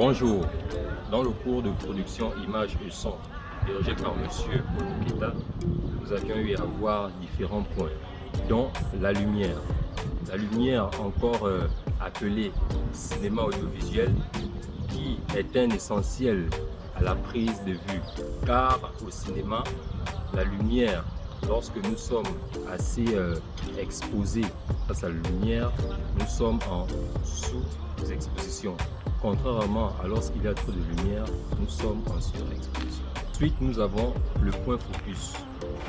Bonjour, dans le cours de production images et son dirigé par M. Keta, nous avions eu à voir différents points, dont la lumière. La lumière, encore appelée cinéma audiovisuel, qui est un essentiel à la prise de vue, car au cinéma, la lumière, lorsque nous sommes assez exposés face à la lumière, nous sommes en sous-exposition. Contrairement à lorsqu'il y a trop de lumière, nous sommes en surexposition. Ensuite, nous avons le point focus.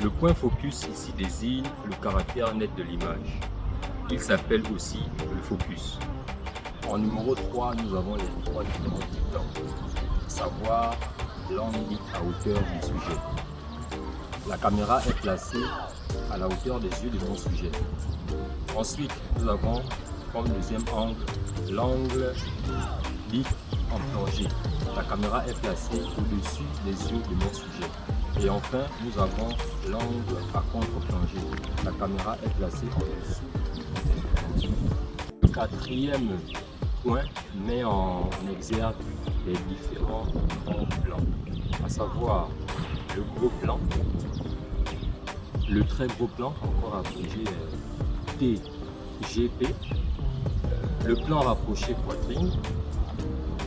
Le point focus ici désigne le caractère net de l'image. Il s'appelle aussi le focus. En numéro 3, nous avons les trois différents types d'angles, à savoir l'angle à hauteur du sujet. La caméra est placée à la hauteur des yeux de mon sujet. Ensuite, nous avons comme deuxième angle l'angle dit en plongée. La caméra est placée au-dessus des yeux de mon sujet. Et enfin, nous avons l'angle à contre-plongée. La caméra est placée en dessous. Le quatrième point met en exergue les différents plans, à savoir le gros plan, le très gros plan, encore abrégé TGP, le plan rapproché poitrine,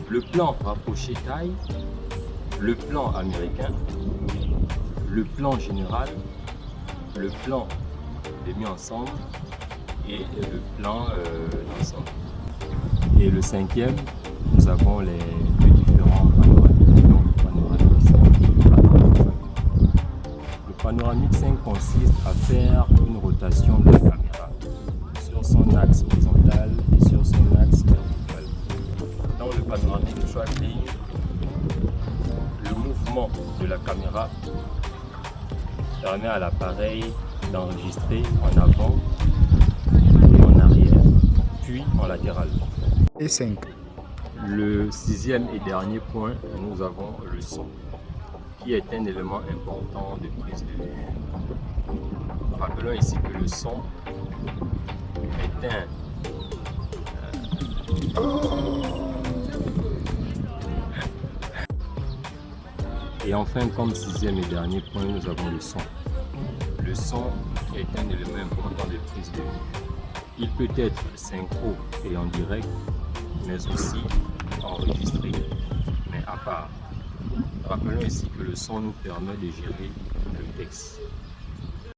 le plan rapproché taille, le plan américain, le plan général, le plan de mis ensemble et le plan d'ensemble. Et le cinquième, nous avons les deux différents panoramiques. Donc, le panoramique 5 et le panoramique 5. Le panoramique 5 consiste à faire une rotation de la caméra sur son axe horizontal et sur son axe vertical. Dans le panoramique tracking, le mouvement de la caméra permet à l'appareil d'enregistrer en avant et en arrière, puis en latéral. Et 5. Le sixième et dernier point, nous avons le son, qui est un élément important de prise de vue. Rappelons ici que le son est Et enfin, comme sixième et dernier point, nous avons le son. Le son est un élément important de prise de vue. Il peut être synchro et en direct, mais aussi enregistré, mais à part. Rappelons ici que le son nous permet de gérer le texte.